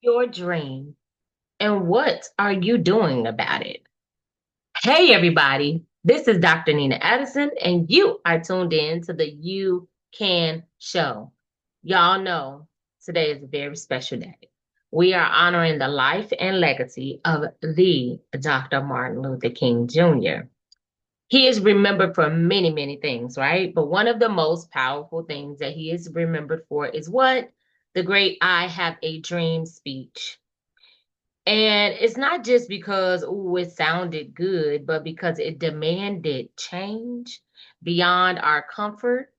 your dream and what are you doing about it? Hey, everybody. This is Dr. Nina Addison, and you are tuned in to the You Can Show. Y'all know today is a very special day. We are honoring the life and legacy of the Dr. Martin Luther King Jr. He is remembered for many, many things, right? But one of the most powerful things that he is remembered for is what? The great I Have a Dream speech. And it's not just because, ooh, it sounded good, but because it demanded change beyond our comfort,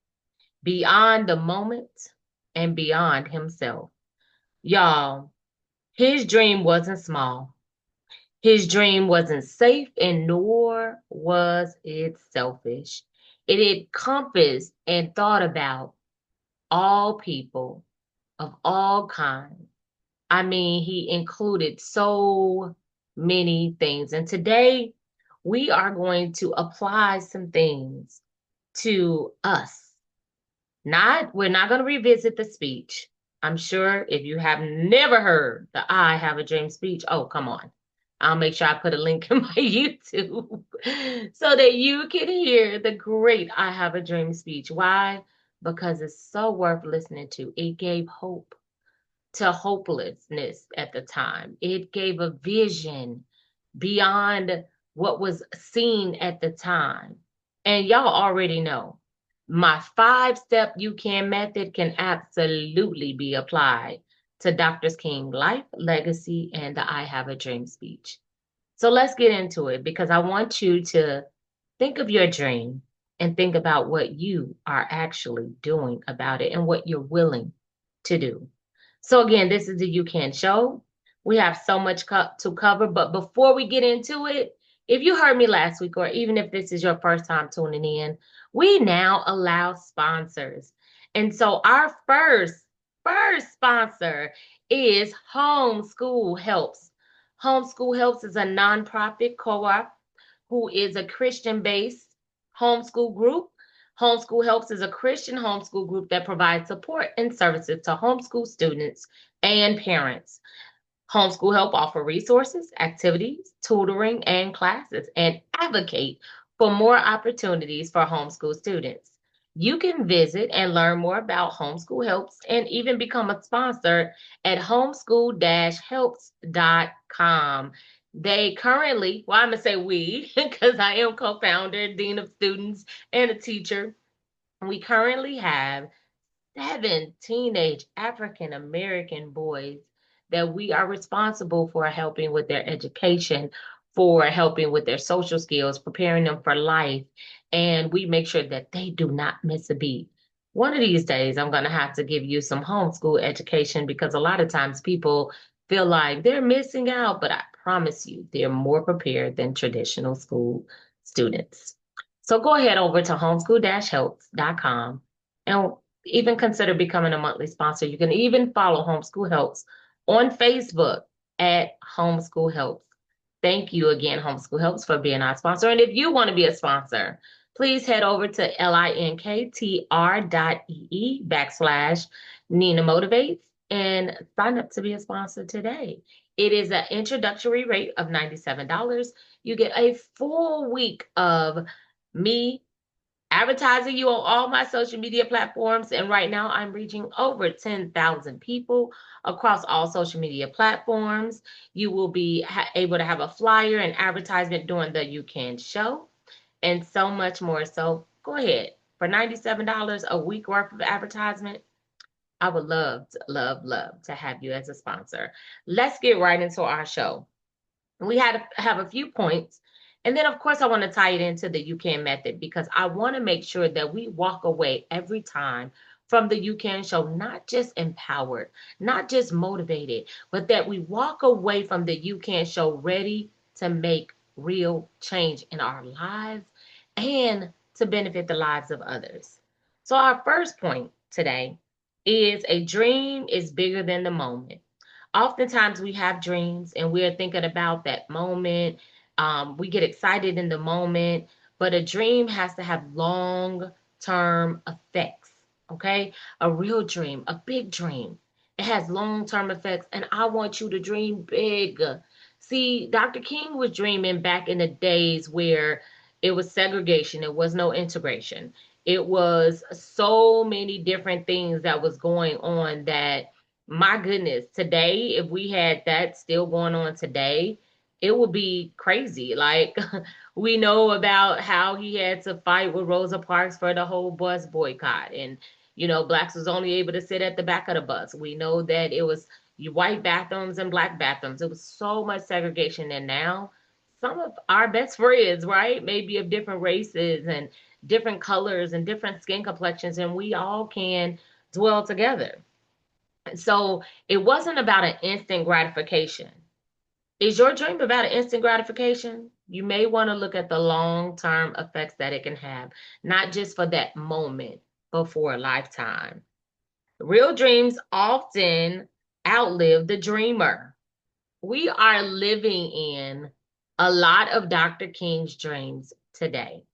beyond the moment, and beyond himself. Y'all, his dream wasn't small. His dream wasn't safe, and nor was it selfish. It encompassed and thought about all people of all kinds. I mean, he included so many things. And today we are going to apply some things to us. We're not going to revisit the speech. I'm sure if you have never heard the I Have a Dream speech, oh, come on. I'll make sure I put a link in my YouTube so that you can hear the great I Have a Dream speech. Why? Because it's so worth listening to. It gave hope to hopelessness at the time. It gave a vision beyond what was seen at the time. And y'all already know my 5-step You Can method can absolutely be applied to Dr. King's life, legacy, and the I Have a Dream speech. So let's get into it because I want you to think of your dream and think about what you are actually doing about it and what you're willing to do. So again, this is the You Can Show. We have so much to cover, but before we get into it, if you heard me last week, or even if this is your first time tuning in, we now allow sponsors. And so our first sponsor is Homeschool Helps. Homeschool Helps is a nonprofit co-op who is a Christian-based homeschool group. Homeschool Helps is a Christian homeschool group that provides support and services to homeschool students and parents. Homeschool Help offer resources, activities, tutoring, and classes, and advocate for more opportunities for homeschool students. You can visit and learn more about Homeschool Helps and even become a sponsor at homeschool-helps.com. They currently, well, I'm going to say we, because I am co-founder, dean of students, and a teacher. We currently have 7 teenage African American boys that we are responsible for helping with their education, for helping with their social skills, preparing them for life, and we make sure that they do not miss a beat. One of these days, I'm going to have to give you some homeschool education because a lot of times people feel like they're missing out, but I promise you, they're more prepared than traditional school students. So go ahead over to homeschool-helps.com and even consider becoming a monthly sponsor. You can even follow Homeschool Helps on Facebook at Homeschool Helps. Thank you again, Homeschool Helps, for being our sponsor. And if you want to be a sponsor, please head over to linktr.ee/Nina Motivates and sign up to be a sponsor today. It is an introductory rate of $97. You get a full week of me advertising you on all my social media platforms. And right now I'm reaching over 10,000 people across all social media platforms. You will be able to have a flyer and advertisement during the You Can Show and so much more. So go ahead. For $97 a week worth of advertisement, I would love to have you as a sponsor. Let's get right into our show. We had to have a few points. And then, of course, I want to tie it into the You Can method because I want to make sure that we walk away every time from the You Can Show, not just empowered, not just motivated, but that we walk away from the You Can Show ready to make real change in our lives and to benefit the lives of others. So, our first point today is a dream is bigger than the moment. Oftentimes we have dreams and we're thinking about that moment. We get excited in the moment, but a dream has to have long term effects. Okay. A real dream, a big dream. It has long-term effects, and I want you to dream big. See, Dr. King was dreaming back in the days where it was segregation, it was no integration. It was so many different things that was going on that, my goodness, today, if we had that still going on today, it would be crazy. Like, we know about how he had to fight with Rosa Parks for the whole bus boycott, and blacks was only able to sit at the back of the bus. We know that it was white bathrooms and black bathrooms. It was so much segregation. And now some of our best friends, right, maybe of different races and different colors and different skin complexions, and we all can dwell together. So it wasn't about an instant gratification. Is your dream about an instant gratification? You may want to look at the long-term effects that it can have, not just for that moment, but for a lifetime. Real dreams often outlive the dreamer. We are living in a lot of Dr. King's dreams today.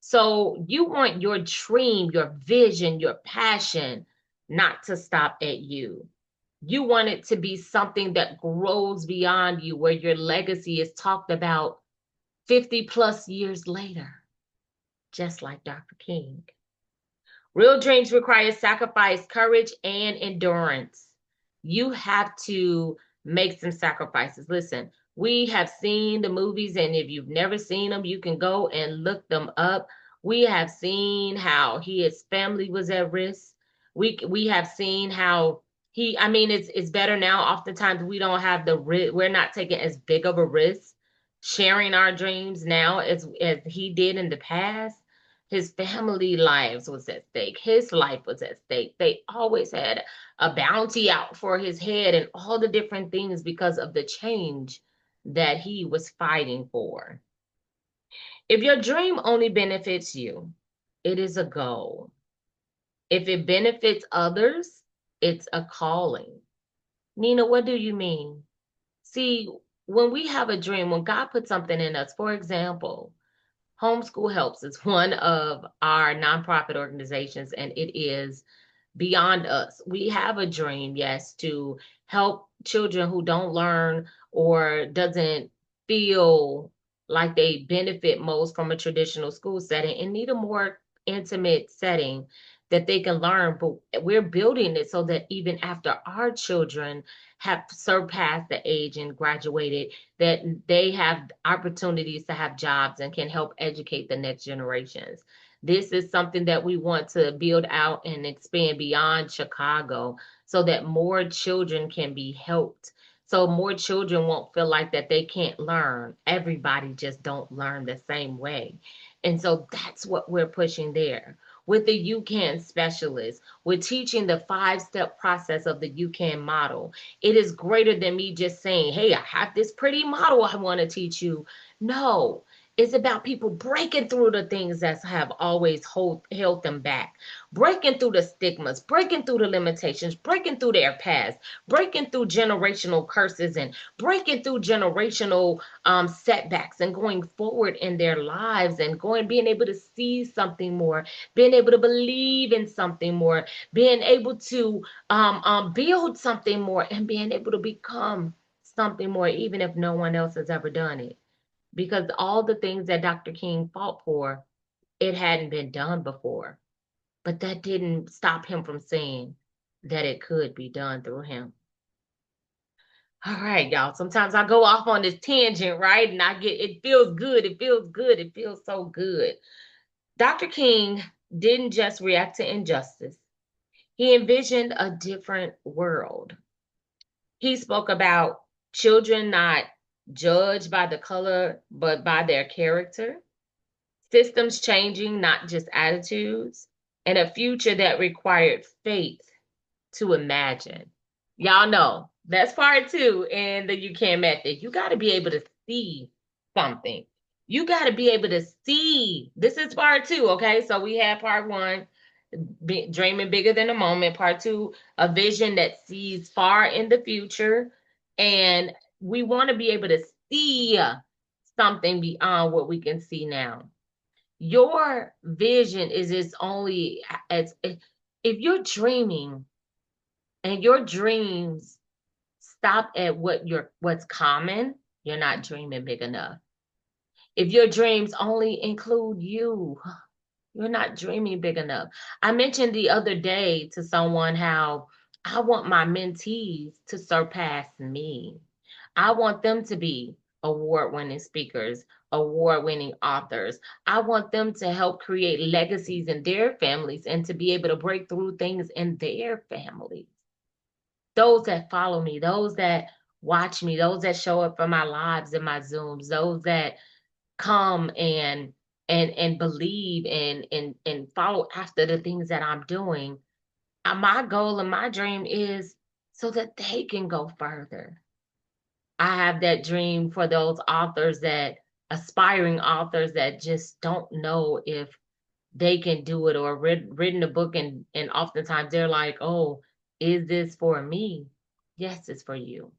So you want your dream, your vision, your passion not to stop at you. You want it to be something that grows beyond you, where your legacy is talked about 50 plus years later, just like Dr. King. Real dreams require sacrifice, courage, and endurance. You have to make some sacrifices. Listen, we have seen the movies, and if you've never seen them, you can go and look them up. We have seen how his family was at risk. We have seen how I mean, it's better now. Oftentimes we don't have the risk, we're not taking as big of a risk sharing our dreams now as he did in the past. His family lives was at stake. His life was at stake. They always had a bounty out for his head and all the different things because of the change that he was fighting for. If your dream only benefits you, it is a goal. If it benefits others, it's a calling. Nina, what do you mean? See, when we have a dream, when God puts something in us, for example, Homeschool Helps is one of our nonprofit organizations, and it is beyond us. We have a dream, yes, to help children who don't learn or doesn't feel like they benefit most from a traditional school setting and need a more intimate setting that they can learn. But we're building it so that even after our children have surpassed the age and graduated, that they have opportunities to have jobs and can help educate the next generations. This is something that we want to build out and expand beyond Chicago so that more children can be helped. So more children won't feel like that they can't learn. Everybody just don't learn the same way. And so that's what we're pushing there. With the UCAN specialist, we're teaching the 5-step process of the UCAN model. It is greater than me just saying, hey, I have this pretty model I want to teach you. No, it's about people breaking through the things that have always held them back, breaking through the stigmas, breaking through the limitations, breaking through their past, breaking through generational curses, and breaking through generational setbacks, and going forward in their lives, and being able to see something more, being able to believe in something more, being able to build something more, and being able to become something more, even if no one else has ever done it. Because all the things that Dr. King fought for, it hadn't been done before. But that didn't stop him from saying that it could be done through him. All right, y'all. Sometimes I go off on this tangent, right? And it feels good. It feels good. It feels so good. Dr. King didn't just react to injustice. He envisioned a different world. He spoke about children not judged by the color, but by their character, systems changing, not just attitudes, and a future that required faith to imagine. Y'all know that's part 2 in the You Can method. You got to be able to see something. You got to be able to see. This is part 2, okay? So we had part 1, dreaming bigger than the moment. Part 2, a vision that sees far in the future. And we want to be able to see something beyond what we can see now. Your vision is its only as if you're dreaming, And your dreams stop at what's common, you're not dreaming big enough. If your dreams only include you, you're not dreaming big enough. I mentioned the other day to someone how I want my mentees to surpass me. I want them to be award-winning speakers, award-winning authors. I want them to help create legacies in their families and to be able to break through things in their families. Those that follow me, those that watch me, those that show up for my lives and my Zooms, those that come and believe and follow after the things that I'm doing. My goal and my dream is so that they can go further. I have that dream for those authors that aspiring authors that just don't know if they can do it or written a book and oftentimes they're like, oh, is this for me? Yes, it's for you.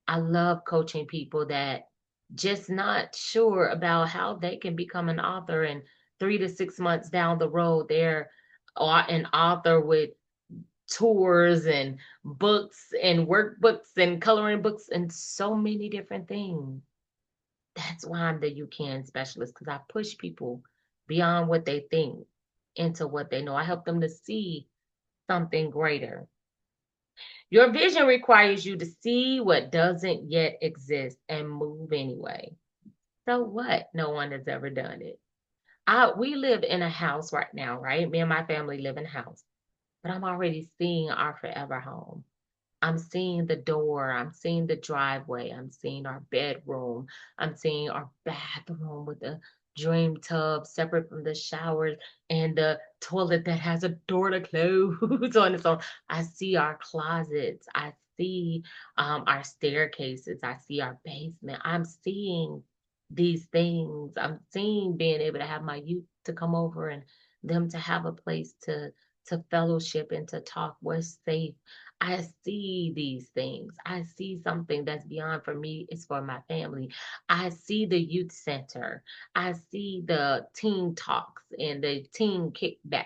I love coaching people that just not sure about how they can become an author and 3 to 6 months down the road, they're an author with tours and books and workbooks and coloring books and so many different things. That's why I'm the You Can specialist because I push people beyond what they think into what they know. I help them to see something greater. Your vision requires you to see what doesn't yet exist and move anyway. So what? No one has ever done it. We live in a house right now, right? Me and my family live in a house, but I'm already seeing our forever home. I'm seeing the door, I'm seeing the driveway, I'm seeing our bedroom, I'm seeing our bathroom with the dream tub separate from the shower and the toilet that has a door to close on its own. I see our closets, I see our staircases, I see our basement. I'm seeing these things. I'm seeing being able to have my youth to come over and them to have a place to fellowship and to talk what's safe. I see these things. I see something that's beyond for me, it's for my family. I see the youth center. I see the teen talks and the teen kickbacks.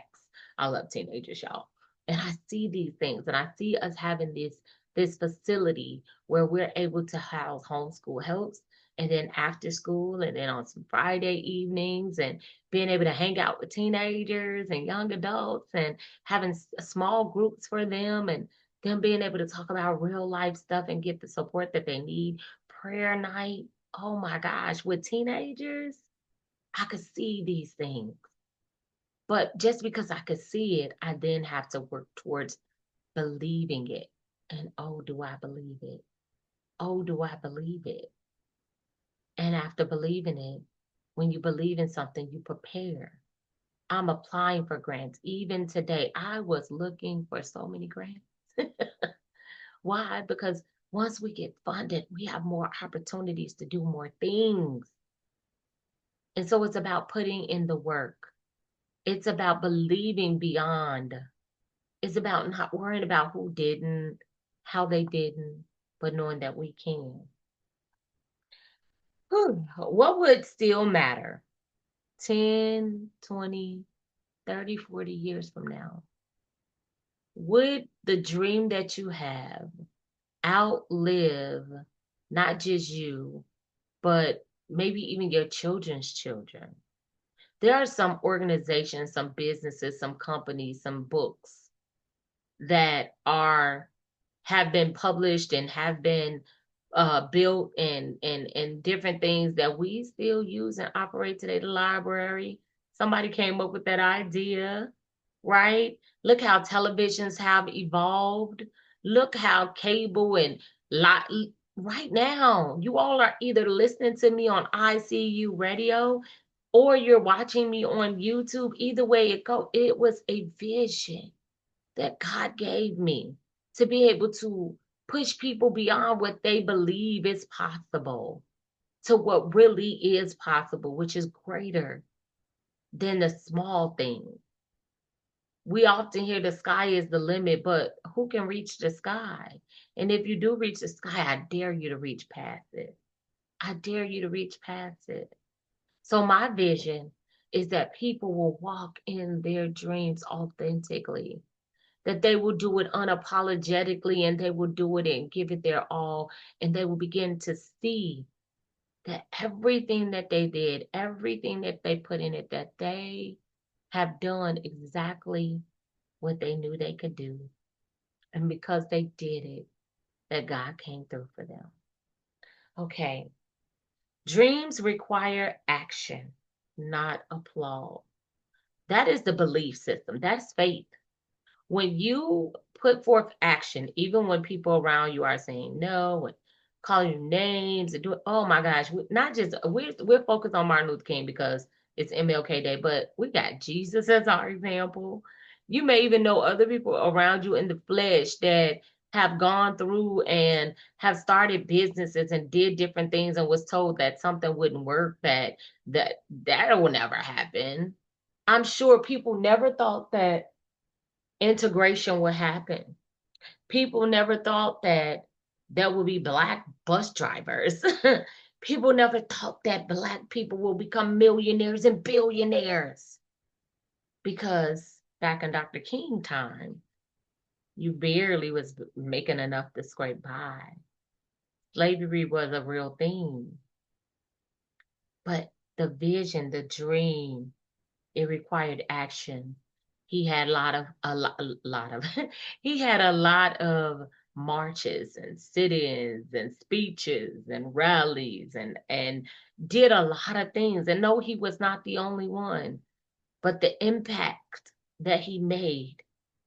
I love teenagers, y'all. And I see these things and I see us having this facility where we're able to house homeschool helps and then after school and then on some Friday evenings and being able to hang out with teenagers and young adults and having small groups for them and them being able to talk about real life stuff and get the support that they need. Prayer night, oh my gosh, with teenagers, I could see these things. But just because I could see it, I then have to work towards believing it. And oh, do I believe it? Oh, do I believe it? And after believing it, when you believe in something, you prepare. I'm applying for grants. Even today, I was looking for so many grants. Why? Because once we get funded, we have more opportunities to do more things. And so it's about putting in the work. It's about believing beyond. It's about not worrying about who didn't, how they didn't, but knowing that we can. What would still matter 10, 20, 30, 40 years from now? Would the dream that you have outlive not just you, but maybe even your children's children? There are some organizations, some businesses, some companies, some books that are have been published and have been built and different things that we still use and operate today. The library, somebody came up with that idea, right? Look how televisions have evolved. Look how cable and right now, you all are either listening to me on ICU radio or you're watching me on YouTube. Either way it was a vision that God gave me to be able to push people beyond what they believe is possible to what really is possible, which is greater than the small things. We often hear the sky is the limit, but who can reach the sky? And if you do reach the sky, I dare you to reach past it. I dare you to reach past it. So my vision is that people will walk in their dreams authentically, that they will do it unapologetically and they will do it and give it their all. And they will begin to see that everything that they did, everything that they put in it, that they have done exactly what they knew they could do. And because they did it, that God came through for them. Okay. Dreams require action, not applause. That is the belief system. That's faith. When you put forth action, even when people around you are saying no and calling you names and doing, oh my gosh, not just we're focused on Martin Luther King because it's MLK Day, but we got Jesus as our example. You may even know other people around you in the flesh that have gone through and have started businesses and did different things and was told that something wouldn't work, that will never happen. I'm sure people never thought that integration would happen. People never thought that there would be Black bus drivers. People never thought that Black people will become millionaires and billionaires. Because back in Dr. King time, you barely was making enough to scrape by. Slavery was a real thing. But the vision, the dream, it required action. He had a lot of he had a lot of marches and sit-ins and speeches and rallies and did a lot of things. And no, he was not the only one, but the impact that he made,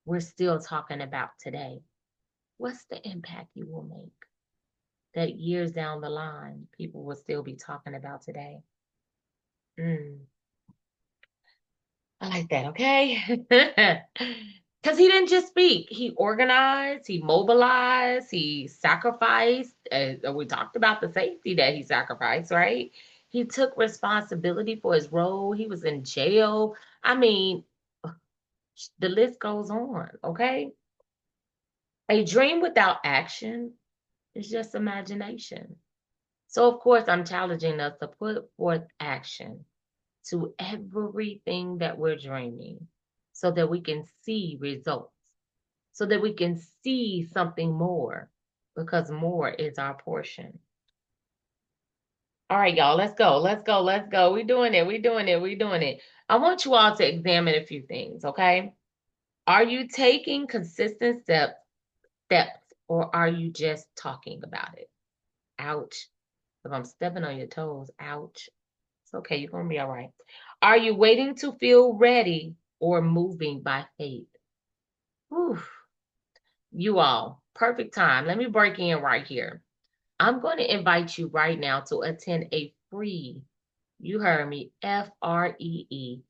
we're still talking about today. What's the impact you will make that years down the line people will still be talking about today? Mm. I like that, okay? Because he didn't just speak, he organized, he mobilized, he sacrificed. We talked about the safety that he sacrificed, right? He took responsibility for his role. He was in jail. I mean, the list goes on, okay? A dream without action is just imagination. So, of course, I'm challenging us to put forth action to everything that we're dreaming so that we can see results, so that we can see something more, because more is our portion. All right, y'all, let's go. Let's go. Let's go. We're doing it. We're doing it. We're doing it. I want you all to examine a few things, okay? Are you taking consistent steps, or are you just talking about it? Ouch. If I'm stepping on your toes, ouch. It's okay, you're gonna be all right. Are you waiting to feel ready or moving by faith? Whew. You all, perfect time. Let me break in right here. I'm going to invite you right now to attend a free, you heard me, FREE,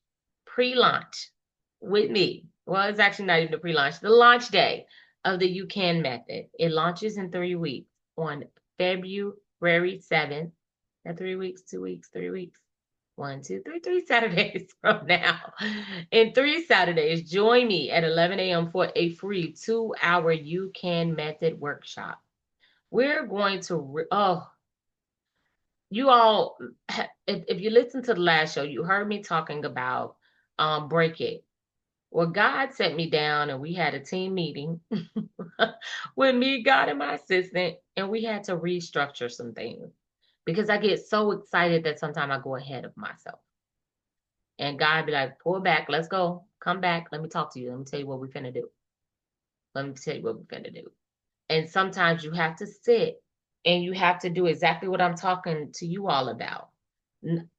pre-launch with me. Well, it's actually not even the pre-launch, the launch day of the You Can Method. It launches in 3 weeks on February 7th. That 3 weeks, 2 weeks, 3 weeks. 1, 2, 3, 3 Saturdays from now. In 3 Saturdays, join me at 11 a.m. for a free 2-hour You Can Method workshop. We're going to, you all, if you listen to the last show, you heard me talking about break it. Well, God set me down and we had a team meeting with me, God, and my assistant, and we had to restructure some things because I get so excited that sometimes I go ahead of myself. And God be like, pull back, let's go, come back, let me talk to you, let me tell you what we're finna do. Let me tell you what we're finna do. And sometimes you have to sit and you have to do exactly what I'm talking to you all about.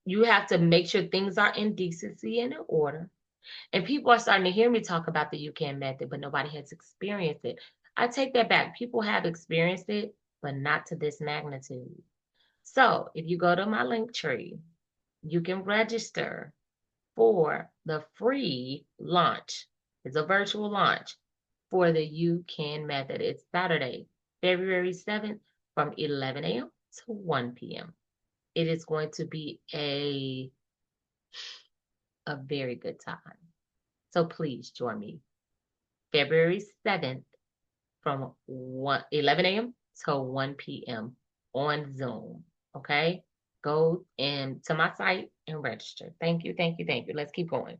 You have to make sure things are in decency and in order. And people are starting to hear me talk about the You Can method, but nobody has experienced it. I take that back. People have experienced it, but not to this magnitude. So if you go to my link tree, you can register for the free launch. It's a virtual launch for the You Can method. It's Saturday, February 7th from 11 a.m. to 1 p.m. It is going to be a very good time. So please join me February 7th from 11 a.m. to 1 p.m. on Zoom. Okay? Go to my site and register. Thank you, thank you, thank you. Let's keep going.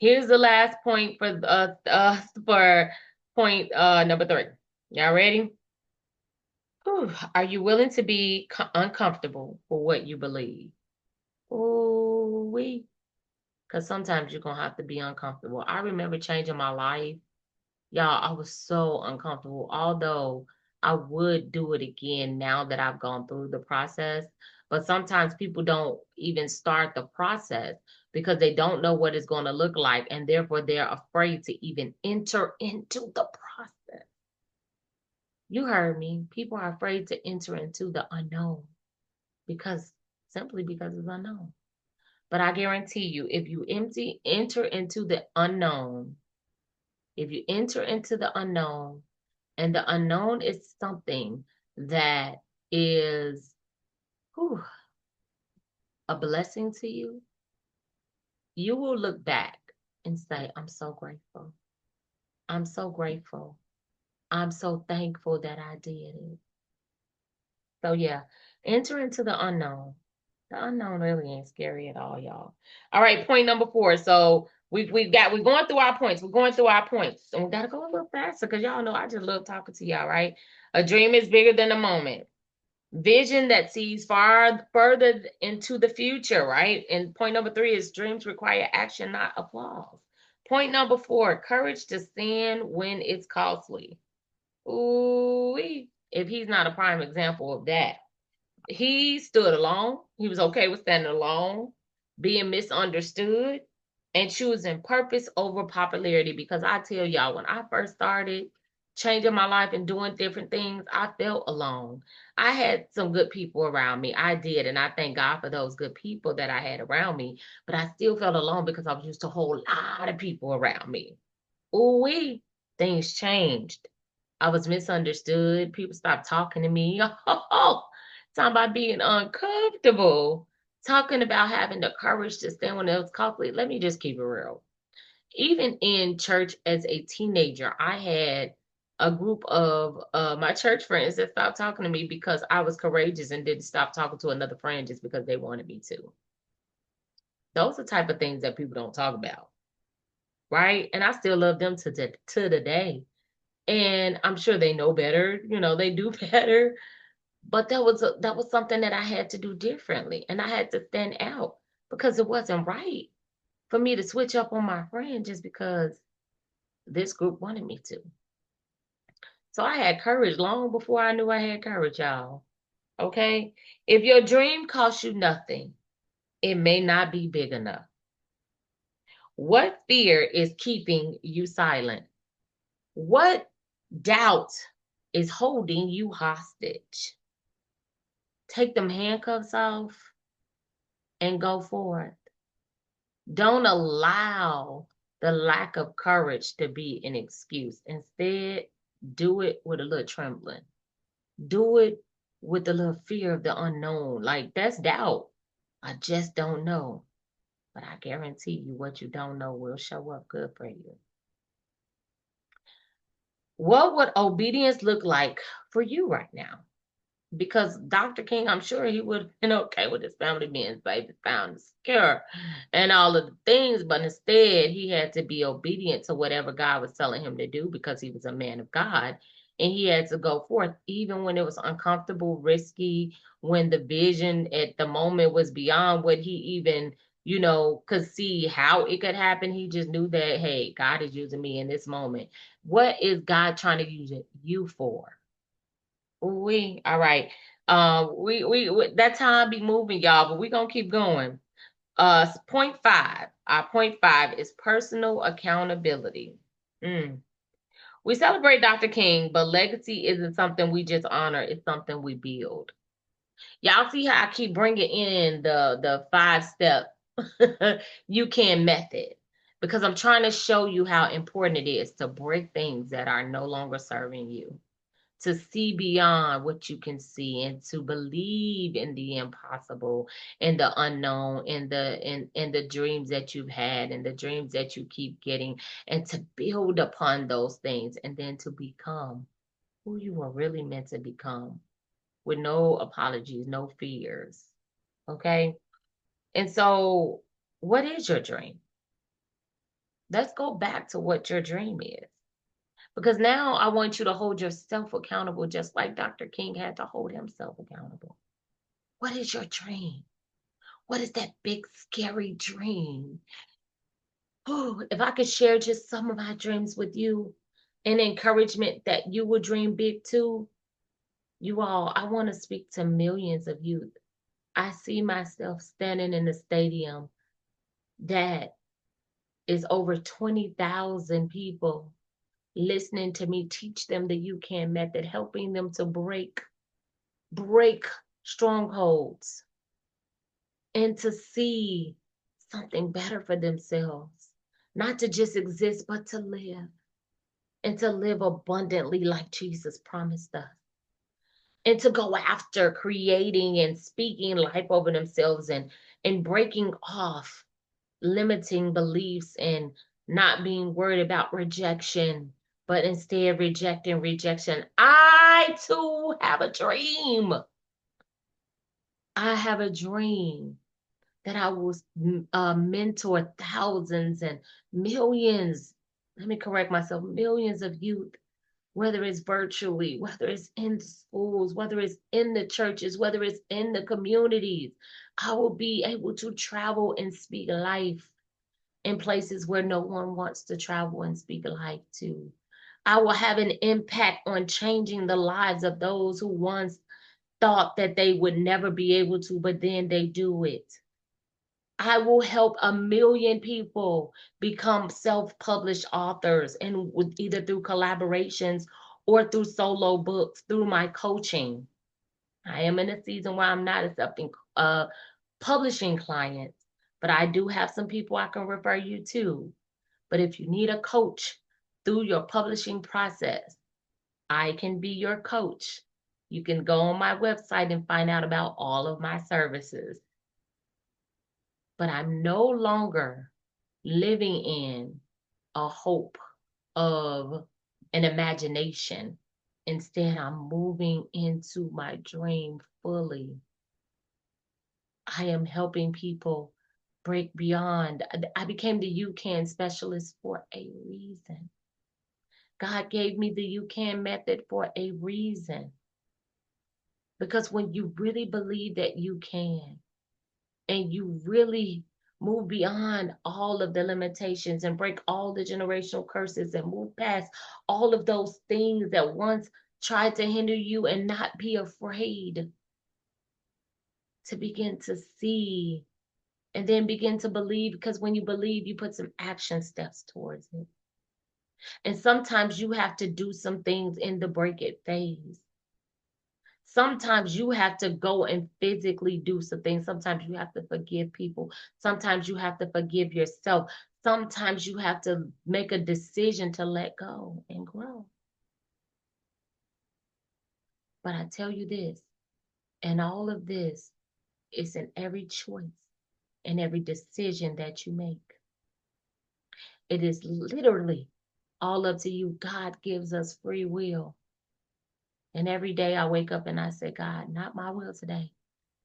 Here's the last point for point number 3. Y'all ready? Whew. Are you willing to be uncomfortable for what you believe? Ooh, because sometimes you're gonna have to be uncomfortable. I remember changing my life. Y'all, I was so uncomfortable. Although I would do it again now that I've gone through the process. But sometimes people don't even start the process because they don't know what it's going to look like. And therefore, they're afraid to even enter into the process. You heard me. People are afraid to enter into the unknown because simply because it's unknown. But I guarantee you, if you enter into the unknown, if you enter into the unknown, and the unknown is something that is whew, a blessing to you, you will look back and say, I'm so grateful. I'm so grateful. I'm so thankful that I did it. So yeah, enter into the unknown. The unknown really ain't scary at all, y'all. All right, point number 4. So we're going through our points. We're going through our points. And we gotta go a little faster because y'all know I just love talking to y'all, right? A dream is bigger than a moment. Vision that sees far further into the future, right? And point number 3 is dreams require action, not applause. Point number 4, courage to sin when it's costly. Ooh, if he's not a prime example of that. He stood alone. He was okay with standing alone, being misunderstood, and choosing purpose over popularity. Because I tell y'all, when I first started changing my life and doing different things, I felt alone. I had some good people around me. I did. And I thank God for those good people that I had around me. But I still felt alone because I was used to a whole lot of people around me. Ooh, things changed. I was misunderstood. People stopped talking to me. Oh, talking about being uncomfortable. Talking about having the courage to stand when it was costly. Let me just keep it real. Even in church as a teenager, I had a group of my church friends that stopped talking to me because I was courageous and didn't stop talking to another friend just because they wanted me to. Those are the type of things that people don't talk about, right? And I still love them to the day. And I'm sure they know better, they do better. But that was something that I had to do differently. And I had to stand out because it wasn't right for me to switch up on my friend just because this group wanted me to. So I had courage long before I knew I had courage, y'all. Okay? If your dream costs you nothing, it may not be big enough. What fear is keeping you silent? What doubt is holding you hostage? Take them handcuffs off and go forward. Don't allow the lack of courage to be an excuse. Instead, do it with a little trembling. Do it with a little fear of the unknown. Like that's doubt. I just don't know. But I guarantee you what you don't know will show up good for you. What would obedience look like for you right now? Because Dr. King, I'm sure he would have been okay with his family being safe and found and secure and all of the things, but instead he had to be obedient to whatever God was telling him to do because he was a man of God. And he had to go forth, even when it was uncomfortable, risky, when the vision at the moment was beyond what he even, could see how it could happen. He just knew that, hey, God is using me in this moment. What is God trying to use you for? All right. We that time be moving, y'all, but we gonna keep going. Point 5. Our point 5 is personal accountability. Mm. We celebrate Dr. King, but legacy isn't something we just honor, it's something we build. Y'all see how I keep bringing in the 5-step you can method because I'm trying to show you how important it is to break things that are no longer serving you, to see beyond what you can see, and to believe in the impossible and the unknown and the dreams that you've had and the dreams that you keep getting, and to build upon those things and then to become who you were really meant to become with no apologies, no fears. Okay? And so what is your dream? Let's go back to what your dream is. Because now I want you to hold yourself accountable, just like Dr. King had to hold himself accountable. What is your dream? What is that big, scary dream? Oh, if I could share just some of my dreams with you and encouragement that you will dream big too, you all, I want to speak to millions of youth. I see myself standing in the stadium that is over 20,000 people listening to me teach them the You Can method, helping them to break strongholds and to see something better for themselves, not to just exist, but to live and to live abundantly like Jesus promised us. And to go after creating and speaking life over themselves and breaking off limiting beliefs and not being worried about rejection, but instead rejecting rejection. I too have a dream. I have a dream that I will mentor thousands and millions. Let me correct myself, millions of youth, whether it's virtually, whether it's in schools, whether it's in the churches, whether it's in the communities. I will be able to travel and speak life in places where no one wants to travel and speak life to. I will have an impact on changing the lives of those who once thought that they would never be able to, but then they do it. I will help 1 million people become self-published authors and with either through collaborations or through solo books, through my coaching. I am in a season where I'm not accepting publishing clients, but I do have some people I can refer you to. But if you need a coach through your publishing process, I can be your coach. You can go on my website and find out about all of my services. But I'm no longer living in a hope of an imagination. Instead, I'm moving into my dream fully. I am helping people break beyond. I became the You Can specialist for a reason. God gave me the You Can method for a reason. Because when you really believe that you can, and you really move beyond all of the limitations and break all the generational curses and move past all of those things that once tried to hinder you and not be afraid to begin to see and then begin to believe, because when you believe, you put some action steps towards it. And sometimes you have to do some things in the break it phase. Sometimes you have to go and physically do some things. Sometimes you have to forgive people. Sometimes you have to forgive yourself. Sometimes you have to make a decision to let go and grow. But I tell you this, and all of this is in every choice and every decision that you make. It is literally all up to you. God gives us free will. And every day I wake up and I say, God, not my will today.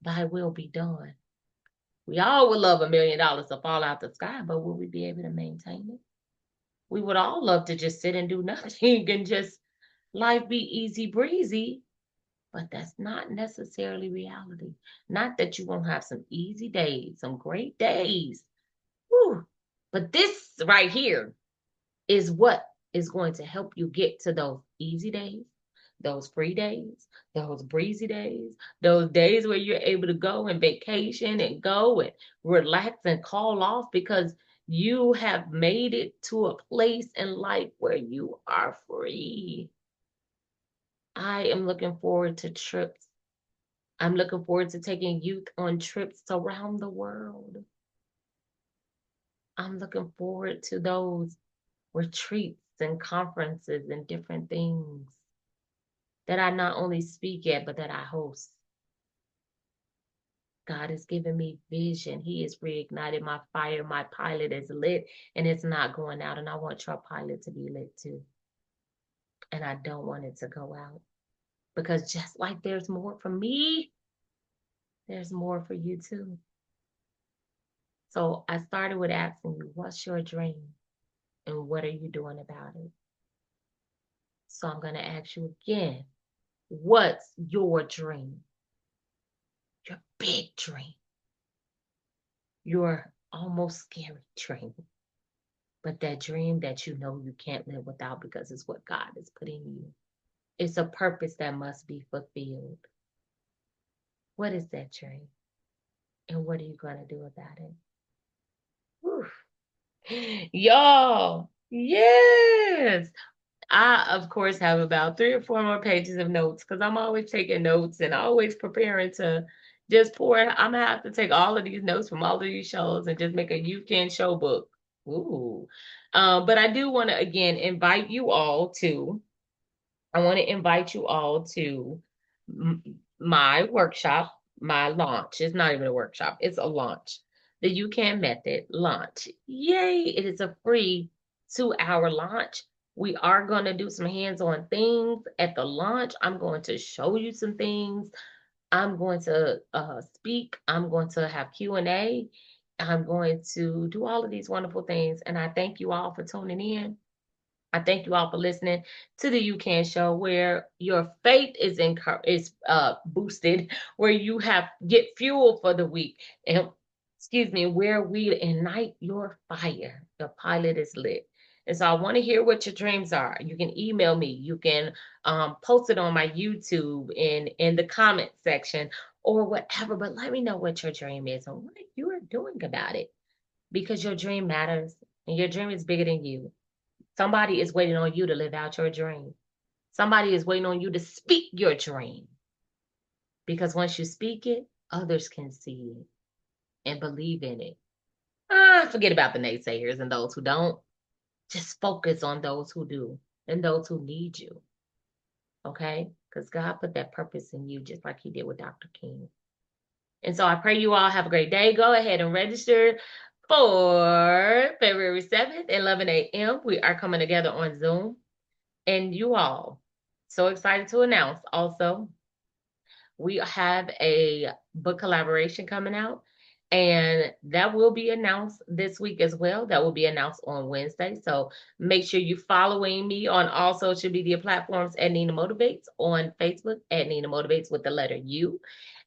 Thy will be done. We all would love $1 million to fall out the sky, but will we be able to maintain it? We would all love to just sit and do nothing and just life be easy breezy, but that's not necessarily reality. Not that you won't have some easy days, some great days. Whew. But this right here is what is going to help you get to those easy days, those free days, those breezy days, those days where you're able to go and vacation and go and relax and call off because you have made it to a place in life where you are free. I am looking forward to trips. I'm looking forward to taking youth on trips around the world. I'm looking forward to those retreats and conferences and different things that I not only speak at, but that I host. God has given me vision. He has reignited my fire. My pilot is lit and it's not going out. And I want your pilot to be lit too. And I don't want it to go out. Because just like there's more for me, there's more for you too. So I started with asking you, what's your dream? And what are you doing about it? So I'm going to ask you again, what's your dream? Your big dream, your almost scary dream, but that dream that you know you can't live without because it's what God has put in you. It's a purpose that must be fulfilled. What is that dream? And what are you going to do about it? Whew. Y'all, yes. I, of course, have about 3 or 4 more pages of notes because I'm always taking notes and always preparing to just pour. I'm gonna have to take all of these notes from all of these shows and just make a You Can Show book. Ooh. But I do want to again invite you all to I want to invite you all to my workshop, my launch. It's not even a workshop, it's a launch. The You Can Method launch. Yay! It is a free 2 hour launch. We are going to do some hands on things at the launch. I'm going to show you some things. I'm going to speak. I'm going to have Q&A. I'm going to do all of these wonderful things. And I thank you all for tuning in. I thank you all for listening to the You Can Show, where your faith is boosted, where you have get fuel for the week, and excuse me, where we ignite your fire. The pilot is lit. And so I want to hear what your dreams are. You can email me. You can post it on my YouTube in the comment section or whatever. But let me know what your dream is and what you are doing about it, because your dream matters and your dream is bigger than you. Somebody is waiting on you to live out your dream. Somebody is waiting on you to speak your dream. Because once you speak it, others can see it and believe in it. Forget about the naysayers and those who don't. Just focus on those who do and those who need you. Okay? Because God put that purpose in you just like he did with Dr. King. And so I pray you all have a great day. Go ahead and register for February 7th at 11 a.m. We are coming together on Zoom. And you all, so excited to announce also, we have a book collaboration coming out, and that will be announced this week as well. That will be announced on Wednesday. So make sure you're following me on all social media platforms at Nina Motivates, on Facebook at Nina Motivates with the letter U.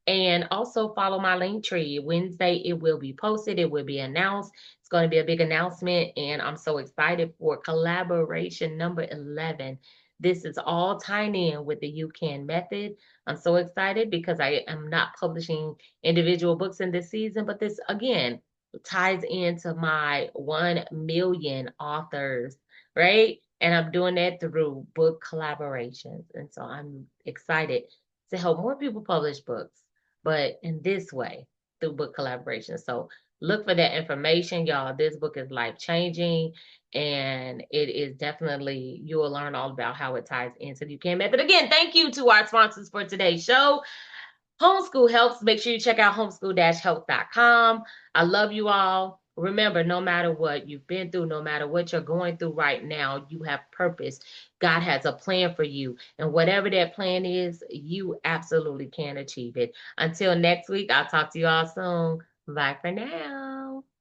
And also follow my link tree. Wednesday, it will be posted. It will be announced. It's going to be a big announcement. And I'm so excited for collaboration number 11. This is all tying in with the You Can method. I'm so excited because I am not publishing individual books in this season, but this again ties into my 1 million authors, right? And I'm doing that through book collaborations. And so I'm excited to help more people publish books, but in this way, through book collaboration. So look for that information, y'all. This book is life changing, and it is definitely, you will learn all about how it ties into the You Can method. Again, thank you to our sponsors for today's show. Homeschool Helps. Make sure you check out homeschool-help.com. I love you all. Remember, no matter what you've been through, no matter what you're going through right now, you have purpose. God has a plan for you. And whatever that plan is, you absolutely can achieve it. Until next week, I'll talk to you all soon. Bye for now.